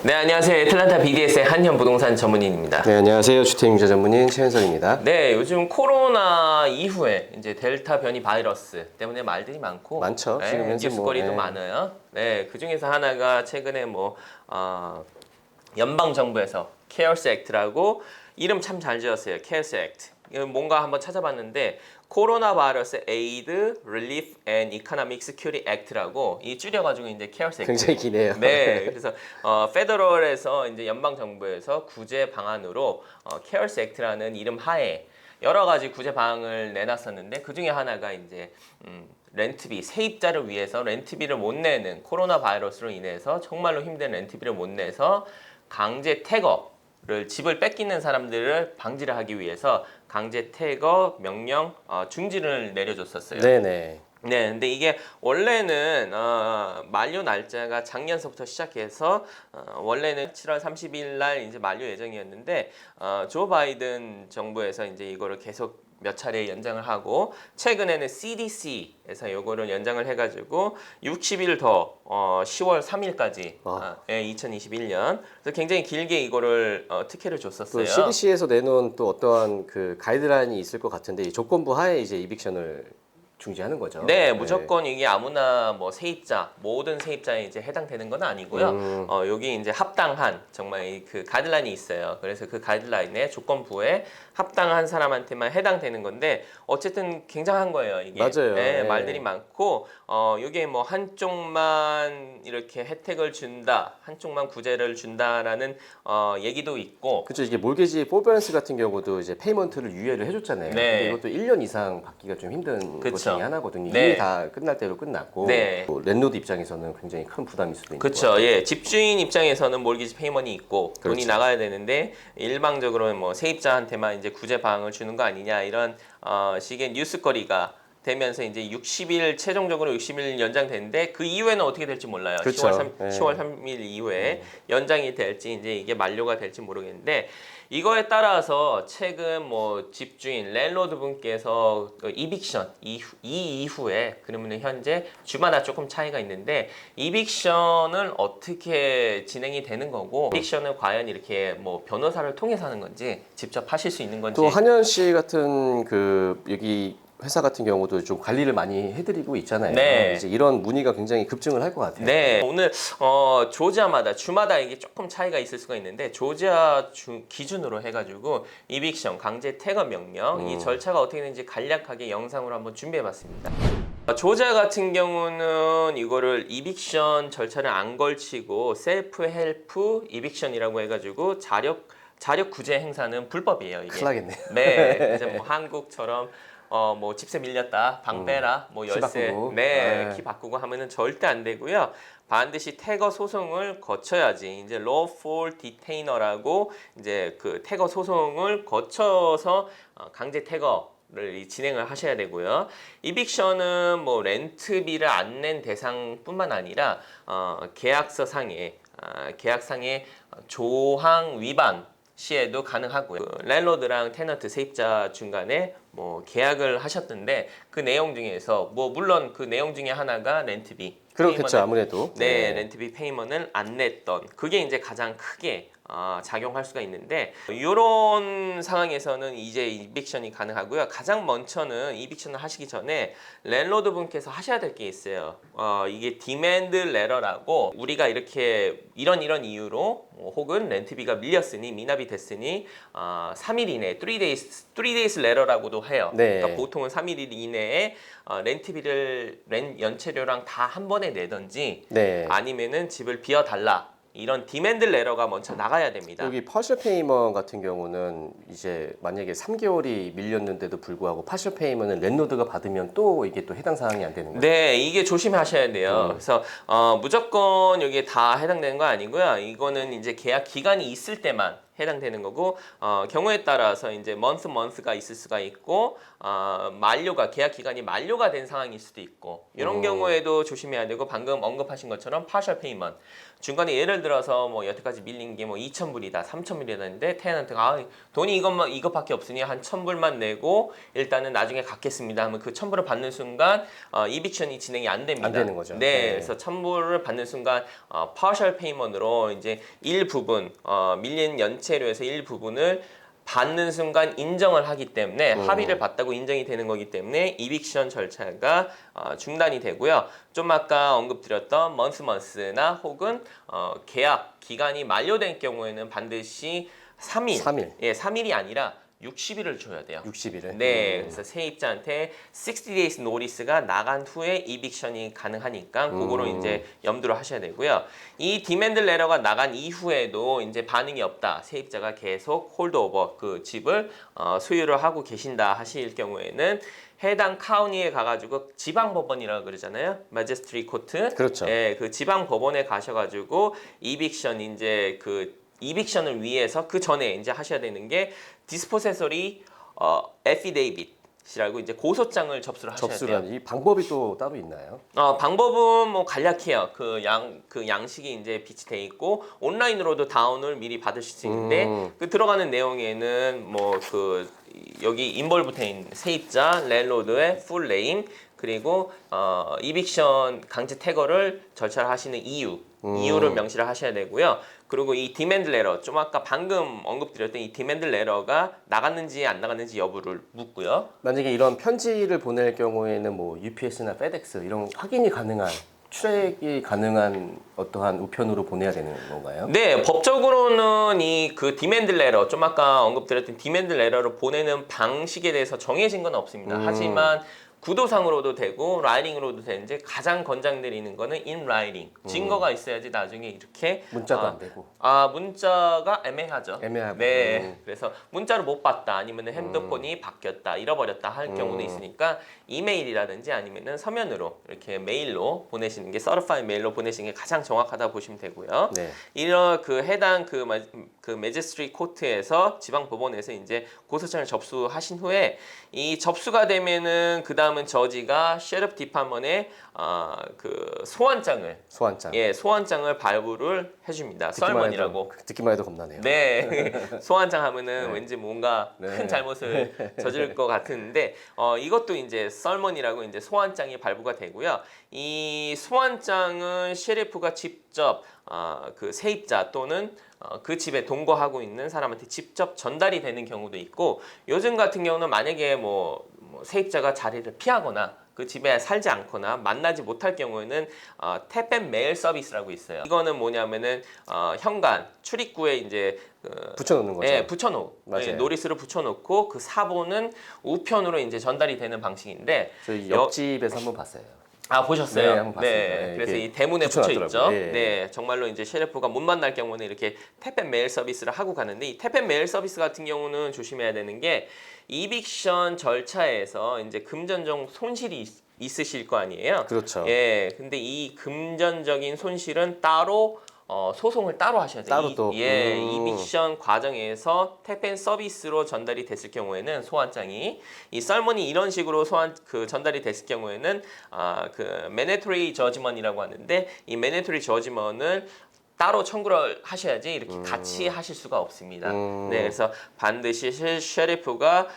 네, 안녕하세요. 애틀란타 BDS의 한현부동산 전문인입니다. 네, 안녕하세요. 주택임자 전문인 최현석입니다. 네, 요즘 코로나 이후에 이제 델타 변이 바이러스 때문에 말들이 많고 많죠. 네, 지금 현재 뉴스거리도 많아요. 네, 그 중에서 하나가 최근에 연방 정부에서 케어스 액트라고 이름 참 잘 지었어요. 케어스 액트. 뭔가 한번 찾아봤는데 코로나 바이러스 에이드 릴리프 앤 이코노믹 시큐리티 액트라고 이 줄여가지고 이제 케어스 액트. 굉장히 기네요. 네, 그래서 페더럴에서 이제 연방 정부에서 구제 방안으로 케어스 액트라는 이름 하에 여러 가지 구제 방안을 내놨었는데 그 중에 하나가 이제 렌트비, 세입자를 위해서 렌트비를 못 내는 코로나 바이러스로 인해서 정말로 힘든 렌트비를 못 내서 강제 퇴거를 집을 뺏기는 사람들을 방지를 하기 위해서 강제 퇴거 명령 중지를 내려줬었어요. 네네. 네, 근데 이게 원래는 만료 날짜가 작년서부터 시작해서 원래는 7월 30일 날 이제 만료 예정이었는데 조 바이든 정부에서 이제 이거를 계속 몇 차례 연장을 하고 최근에는 CDC에서 이거를 연장을 해가지고 60일 더 10월 3일까지 2021년 그래서 굉장히 길게 이거를 특혜를 줬었어요. 또 CDC에서 내놓은 또 어떠한 그 가이드라인이 있을 것 같은데 이 조건부 하에 이제 이빅션을 중지하는 거죠. 네, 무조건 이게 아무나 뭐 세입자 모든 세입자에 이제 해당되는 건 아니고요. 여기 이제 합당한 정말 그 가이드라인이 있어요. 그래서 그 가이드라인의 조건부에 합당한 사람한테만 해당되는 건데 어쨌든 굉장한 거예요. 이게 맞아요. 네, 네. 말들이 많고 이게 뭐 한쪽만 이렇게 혜택을 준다, 한쪽만 구제를 준다라는 얘기도 있고. 그렇죠. 이게 몰개지 포베런스 같은 경우도 이제 페이먼트를 유예를 해줬잖아요. 네. 근데 이것도 1년 이상 받기가 좀 힘든 것 그쵸. 중에 하나거든요. 네. 이미 다 끝날 대로 끝났고 네. 랜로드 입장에서는 굉장히 큰 부담일 수도 있는 것 그렇죠. 같아요. 예, 집주인 입장에서는 몰기지 페이먼이 있고 돈이 그렇죠. 나가야 되는데 일방적으로 뭐 세입자한테만 이제 구제 방을 주는 거 아니냐 이런 식의 뉴스거리가 되면서 이제 60일 최종적으로 60일 연장되는데 그 이후에는 어떻게 될지 몰라요. 그렇죠. 10월 3일 이후에 연장이 될지 이제 이게 만료가 될지 모르겠는데 이거에 따라서 최근 뭐 집주인 랜로드 분께서 그 이빅션 이후에 그러면 현재 주마다 조금 차이가 있는데 이빅션을 어떻게 진행이 되는 거고 이빅션을 과연 이렇게 뭐 변호사를 통해서 하는 건지 직접 하실 수 있는 건지 또 한현 씨 같은 그 여기 회사 같은 경우도 좀 관리를 많이 해드리고 있잖아요. 네. 이제 이런 문의가 굉장히 급증을 할 것 같아요. 네, 오늘 조지아마다 주마다 이게 조금 차이가 있을 수가 있는데 조지아 기준으로 해가지고 이빅션 강제 퇴거 명령 이 절차가 어떻게 되는지 간략하게 영상으로 한번 준비해봤습니다. 조지아 같은 경우는 이거를 이빅션 절차를 안 걸치고 셀프 헬프 이빅션이라고 해가지고 자력 구제 행사는 불법이에요. 이게. 큰일 나겠네요. 네, 이제 뭐 한국처럼 뭐 집세 밀렸다, 방 빼라, 뭐 키 열쇠, 바꾸고. 네, 네. 키 바꾸고 하면은 절대 안 되고요. 반드시 퇴거 소송을 거쳐야지. 이제 lawful detainer라고 이제 그 퇴거 소송을 거쳐서 강제 퇴거를 진행을 하셔야 되고요. 이빅션은 뭐 렌트비를 안 낸 대상뿐만 아니라 계약서상의 계약상의 조항 위반 시에도 가능하고요. 그 랜로드랑 테너트 세입자 중간에 뭐 계약을 하셨던데 그 내용 중에서 뭐 물론 그 내용 중에 하나가 렌트비 그렇겠죠, 아무래도. 네, 렌트비 페이먼을 안 냈던 그게 이제 가장 크게 작용할 수가 있는데 이런 상황에서는 이제 이빅션이 가능하고요. 가장 먼저는 이빅션을 하시기 전에 랜로드 분께서 하셔야 될 게 있어요. 이게 디맨드 레터라고 우리가 이렇게 이런 이유로 혹은 렌트비가 밀렸으니 미납이 됐으니 3일 이내 3days letter라고도 해요. 네. 그러니까 보통은 3일 이내에 렌트비를 연체료랑 다 한 번에 내던지 네. 아니면은 집을 비워달라 이런 디맨드 레터가 먼저 나가야 됩니다. 여기 파셜 페이먼 같은 경우는 이제 만약에 3개월이 밀렸는데도 불구하고 파셜 페이먼을 랜로드가 받으면 또 이게 또 해당 사항이 안 되는 거예요. 네, 이게 조심하셔야 돼요. 그래서 무조건 여기에 다 해당되는 거 아니고요. 이거는 이제 계약 기간이 있을 때만 해당되는 거고 경우에 따라서 이제 month가 있을 수가 있고 만료가 계약 기간이 만료가 된 상황일 수도 있고 이런 경우에도 조심해야 되고 방금 언급하신 것처럼 partial payment 중간에 예를 들어서 뭐 여태까지 밀린 게 뭐 2,000불이다, 3,000불이다는데 테넌트가 돈이 이것밖에 없으니 한 1,000불만 내고 일단은 나중에 갚겠습니다 하면 그 1,000불을 받는 순간 이빅션이 진행이 안 됩니다. 안 되는 거죠. 네, 그래서 1,000불을 받는 순간 partial payment으로 이제 일부분 밀린 연체료에서 일부분을 받는 순간 인정을 하기 때문에 합의를 봤다고 인정이 되는 거기 때문에 이빅션 절차가 중단이 되고요. 좀 아까 언급드렸던 month나 혹은 계약 기간이 만료된 경우에는 반드시 3일. 예, 3일이 아니라 60일을 줘야 돼요. 60일을. 네, 그래서 세입자한테 60 days notice가 나간 후에 이빅션이 가능하니까 그거로 이제 염두를 하셔야 되고요. 이 디맨드 레터가 나간 이후에도 이제 반응이 없다. 세입자가 계속 홀드오버 그 집을 소유를 하고 계신다 하실 경우에는 해당 카운티에 가가지고 지방법원이라고 그러잖아요. 마제스트리 코트. 그렇죠. 예, 그 지방법원에 가셔가지고 이빅션 이제 그 이빅션을 위해서 그 전에 이제 하셔야 되는 게 디스포세서리 에피데이빗이라고 이제 고소장을 접수를 하셔야 돼요. 이 방법이 또 따로 있나요? 방법은 뭐 간략해요. 그 양식이 이제 비치돼 있고 온라인으로도 다운을 미리 받으실 수 있는데 그 들어가는 내용에는 뭐 그 여기 인볼브된 세입자, 랜로드의 풀 네임 그리고 이빅션 강제 퇴거를 절차를 하시는 이유를 명시를 하셔야 되고요. 그리고 이 디맨드 레터, 좀 아까 방금 언급드렸던 이 디맨드 레터가 나갔는지 안 나갔는지 여부를 묻고요. 만약에 이런 편지를 보낼 경우에는 뭐 UPS나 FedEx 이런 확인이 가능한 출액이 가능한 어떠한 우편으로 보내야 되는 건가요? 네, 법적으로는 이 그 디맨드 레터, 좀 아까 언급드렸던 디맨드 레터를 보내는 방식에 대해서 정해진 건 없습니다. 하지만 구도상으로도 되고 라이팅으로도 되는데 가장 권장드리는 거는 in writing. 증거가 있어야지 나중에 이렇게 문자도 안 되고. 문자가 애매하죠. 애매하고. 네. 그래서 문자를 못 받다 아니면 핸드폰이 바뀌었다, 잃어버렸다 할 경우도 있으니까 이메일이라든지 아니면은 서면으로 이렇게 메일로 보내시는 게 서티파이드 메일로 보내시는 게 가장 정확하다 보시면 되고요. 네. 이런 그 해당 그 매지스트리 코트에서 지방 법원에서 이제 고소장을 접수하신 후에 이 접수가 되면은 그 다음은 저지가 셰리프 디파먼에 그 소환장을 소환장을 발부를 해줍니다. 썰먼이라고. 듣기만 해도 겁나네요. 네, 소환장 하면은 왠지 뭔가 큰 잘못을 저지를 것 같은데 이것도 이제 썰먼이라고 이제 소환장이 발부가 되고요. 이 소환장은 셰리프가 직접 그 세입자 또는 그 집에 동거하고 있는 사람한테 직접 전달이 되는 경우도 있고 요즘 같은 경우는 만약에 뭐 세입자가 자리를 피하거나 그 집에 살지 않거나 만나지 못할 경우에는 탭앤메일 서비스라고 있어요. 이거는 뭐냐면은 현관 출입구에 이제 붙여놓는 거죠. 예, 노리스를 붙여놓고 그 사본은 우편으로 이제 전달이 되는 방식인데 저희 옆집에서 한번 봤어요. 보셨어요? 네, 한번 봤습니다. 네, 그래서 이 대문에 붙여 있죠. 예. 네, 정말로 이제 셰리프가 못 만날 경우는 이렇게 탭앤메일 서비스를 하고 가는데 이 탭앤메일 서비스 같은 경우는 조심해야 되는 게 이빅션 절차에서 이제 금전적 손실이 있으실 거 아니에요. 그렇죠. 예, 근데 이 금전적인 손실은 따로 소송을 따로 하셔야 돼요. 따로 또. 이빅션 과정에서 탭앤 서비스로 전달이 됐을 경우에는 소환장이 이 썰문이 이런 식으로 전달이 됐을 경우에는 그 매네토리 저지먼이라고 하는데 이 매네토리 저지먼을 따로 청구를 하셔야지 이렇게 같이 하실 수가 없습니다. 네, 그래서 반드시 셰리프가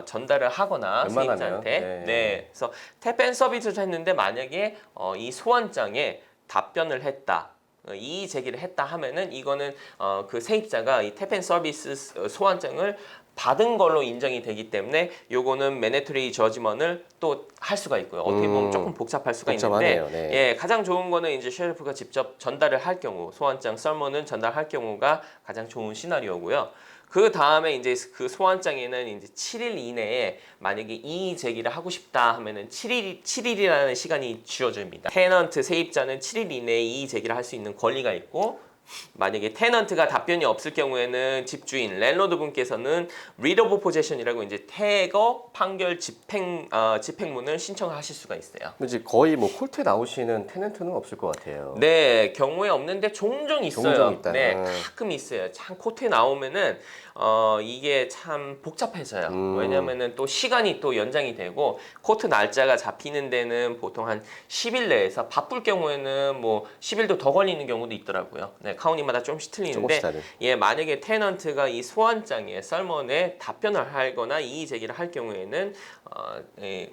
전달을 하거나 세입자한테 네, 그래서 탭앤 서비스를 했는데 만약에 이 소환장에 답변을 했다. 이의 제기를 했다 하면은 이거는 그 세입자가 이 탭앤 서비스 소환장을 받은 걸로 인정이 되기 때문에 요거는 매네토리 저지먼을 또 할 수가 있고요. 어떻게 보면 조금 복잡할 수가 복잡하네요. 있는데 네. 예, 가장 좋은 거는 이제 셰리프가 직접 전달을 할 경우 소환장 썰문은 전달할 경우가 가장 좋은 시나리오고요. 그 다음에 이제 그 소환장에는 이제 7일 이내에 만약에 이의 제기를 하고 싶다 하면은 7일이라는 시간이 주어집니다. 테넌트 세입자는 7일 이내에 이의 제기를 할 수 있는 권리가 있고 만약에 테넌트가 답변이 없을 경우에는 집주인 랜로드 분께서는 리드 오브 포제션이라고 이제 태거 판결 집행문을 신청하실 수가 있어요. 이제 거의 뭐 콜트에 나오시는 테넌트는 없을 것 같아요. 네, 경우에 없는데 종종 있어요. 종종 있다. 네, 가끔 있어요. 참 코트에 나오면은 이게 참 복잡해져요. 왜냐면은 또 시간이 또 연장이 되고 코트 날짜가 잡히는 데는 보통 한 10일 내에서 바쁠 경우에는 뭐 10일도 더 걸리는 경우도 있더라고요. 네, 카운티마다 조금씩 조금씩 틀리는데 다른. 예, 만약에 테넌트가 이 소환장에 썰먼에 답변을 하거나 이의 제기를 할 경우에는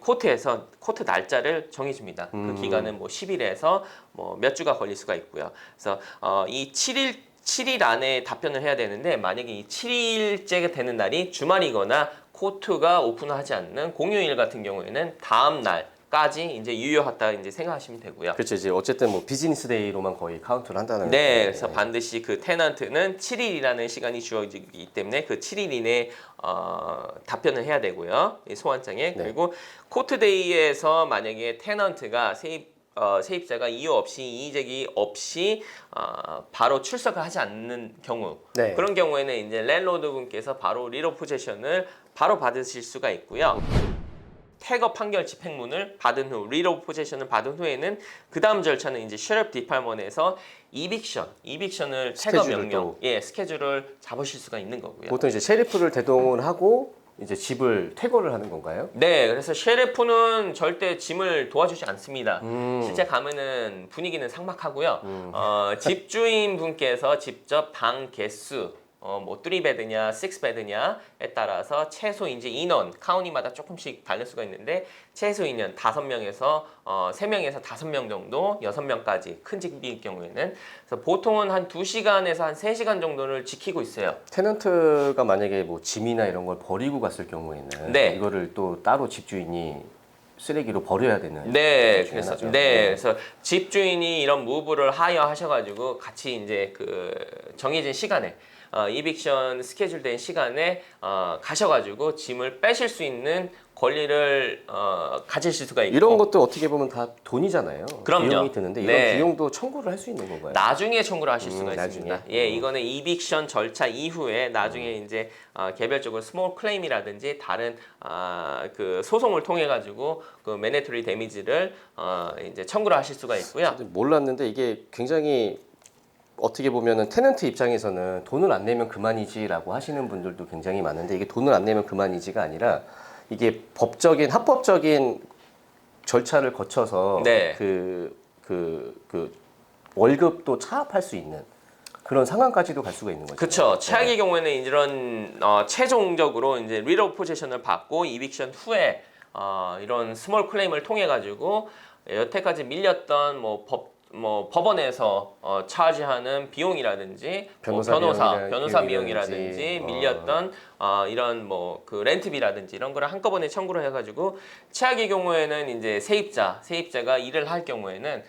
코트에서 코트 날짜를 정해줍니다. 그 기간은 뭐 10일에서 뭐 몇 주가 걸릴 수가 있고요. 그래서 이 7일 안에 답변을 해야 되는데 만약에 이 7일째가 되는 날이 주말이거나 코트가 오픈하지 않는 공휴일 같은 경우에는 다음 날까지 이제 유효하다 이제 생각하시면 되고요. 그렇죠. 이제 어쨌든 뭐 비즈니스 데이로만 거의 카운트를 한다는 네, 거죠. 그래서 반드시 그 테넌트는 7일이라는 시간이 주어지기 때문에 그 7일 이내에 답변을 해야 되고요. 이 소환장에. 네. 그리고 코트데이에서 만약에 테넌트가 세입자가 이유 없이 이의 제기 없이 바로 출석을 하지 않는 경우 네. 그런 경우에는 이제 랜로드 분께서 바로 리드 오브 포제션을 바로 받으실 수가 있고요. 태거 판결 집행문을 받은 후 리드 오브 포제션을 받은 후에는 그 다음 절차는 이제 셰리프 디파먼에서 이빅션을 태거 스케줄을 명령, 또. 예, 스케줄을 잡으실 수가 있는 거고요. 보통 이제 셰리프를 대동을 하고 이제 집을 퇴거를 하는 건가요? 네, 그래서 셰리프는 절대 짐을 도와주지 않습니다. 실제 가면은 분위기는 삭막하고요. 집주인 분께서 직접 방 개수, 뭐 3베드냐, 6베드냐에 따라서 최소 이제 인원, 카운티마다 조금씩 다를 수가 있는데 최소 인원 5명에서 3명에서 5명 정도, 6명까지 큰 집일 경우에는 그래서 보통은 한 2시간에서 한 3시간 정도를 지키고 있어요. 테넌트가 만약에 뭐 짐이나 이런 걸 버리고 갔을 경우에는 네. 이거를 또 따로 집주인이 쓰레기로 버려야 되는. 네, 것 중에 그래서 하나죠. 그래서 집주인이 이런 무브를 하여하셔가지고 같이 이제 그 정해진 시간에 이빅션 스케줄된 시간에 가셔가지고 짐을 빼실 수 있는 권리를 가지실 수가 있고 이런 것도 어떻게 보면 다 돈이잖아요. 그럼요. 비용이 드는데 이런 네. 비용도 청구를 할 수 있는 건가요? 나중에 청구를 하실 수가 있습니다. 나중에? 예, 이거는 이빅션 절차 이후에 나중에 이제 개별적으로 스몰 클레임이라든지 다른 그 소송을 통해 가지고 그 매니토리 데미지를 이제 청구를 하실 수가 있고요. 몰랐는데 이게 굉장히 어떻게 보면은 테넌트 입장에서는 돈을 안 내면 그만이지라고 하시는 분들도 굉장히 많은데 이게 돈을 안 내면 그만이지가 아니라 이게 합법적인 절차를 거쳐서 네. 그 월급도 차압할 수 있는 그런 상황까지도 갈 수가 있는 거죠. 그렇죠. 최악의 경우에는 이런 최종적으로 이제 리드 오브 포제션을 받고 이빅션 후에 이런 스몰 클레임을 통해 가지고 여태까지 밀렸던 법원에서 차지하는 비용이라든지 변호사 비용이라든지 밀렸던 이런 그 렌트비라든지 이런 거를 한꺼번에 청구를 해가지고 최악의 경우에는 이제 세입자가 일을 할 경우에는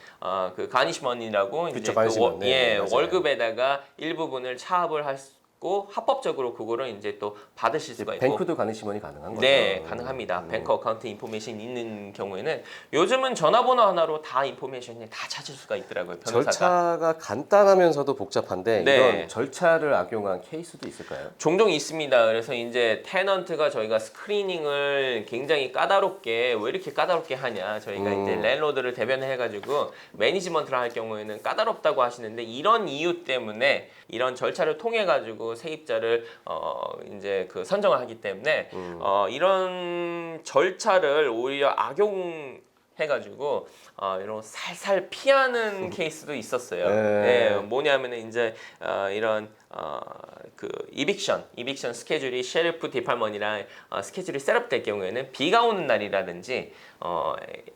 그 가니시먼이라고 이제 가니시먼. 네, 맞아요. 월급에다가 일부분을 차압을 하고 합법적으로 그거를 이제 또 받으실 수가 있고 뱅크도 가니시먼이 가능한 거죠. 네, 가능합니다. 뱅크 어카운트 인포메이션 있는 경우에는 요즘은 전화번호 하나로 다 인포메이션이 다 찾을 수가 있더라고요. 변호사가. 절차가 간단하면서도 복잡한데 네. 이런 절차를 악용한 케이스도 있을까요? 종종 있습니다. 그래서 이제 테넌트가 저희가 스크리닝을 굉장히 까다롭게 왜 이렇게 까다롭게 하냐 저희가 이제 랜로드를 대변해가지고 매니지먼트를 할 경우에는 까다롭다고 하시는데 이런 이유 때문에 이런 절차를 통해 가지고 세입자를 이제 그 선정을 하기 때문에 이런 절차를 오히려 악용해가지고 이런 살살 피하는 케이스도 있었어요. 네. 네, 뭐냐면은 이제 이런 그 이빅션 스케줄이 셰리프 디팔먼이랑 스케줄이 셋업될 경우에는 비가 오는 날이라든지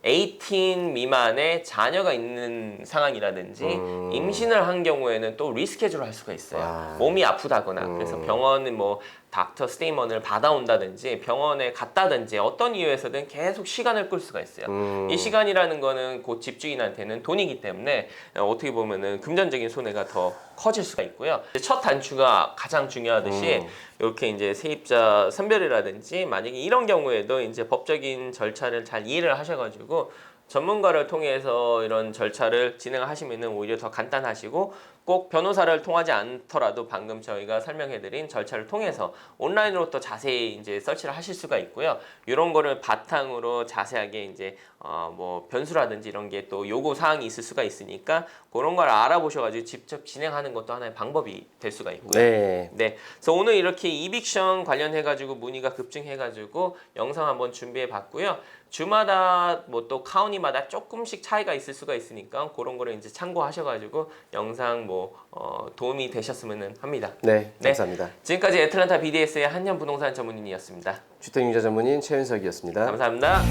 18 미만의 자녀가 있는 상황이라든지 임신을 한 경우에는 또 리스케줄을 할 수가 있어요. 몸이 아프다거나 그래서 병원은 뭐 닥터 스테이먼을 받아온다든지 병원에 갔다든지 어떤 이유에서든 계속 시간을 끌 수가 있어요. 이 시간이라는 거는 곧 집주인한테는 돈이기 때문에 어떻게 보면은 금전적인 손해가 더 커질 수가 있고요. 첫 단추가 가장 중요하듯이 이렇게 이제 세입자 선별이라든지 만약에 이런 경우에도 이제 법적인 절차를 잘 이해를 하셔가지고 전문가를 통해서 이런 절차를 진행하시면은 오히려 더 간단하시고 꼭 변호사를 통하지 않더라도 방금 저희가 설명해드린 절차를 통해서 온라인으로 또 자세히 이제 서치를 하실 수가 있고요. 이런 거를 바탕으로 자세하게 이제 뭐 변수라든지 이런 게 또 요구 사항이 있을 수가 있으니까 그런 걸 알아보셔가지고 직접 진행하는 것도 하나의 방법이 될 수가 있고요. 네. 네, 그래서 오늘 이렇게 이빅션 관련해가지고 문의가 급증해가지고 영상 한번 준비해봤고요. 주마다 뭐 또 카운티마다 조금씩 차이가 있을 수가 있으니까 그런 거를 이제 참고하셔가지고 영상 뭐 도움이 되셨으면 합니다. 네, 네. 감사합니다. 지금까지 애틀란타 BDS의 한현 부동산 전문인이었습니다. 주택융자 전문인 최윤석이었습니다. 감사합니다.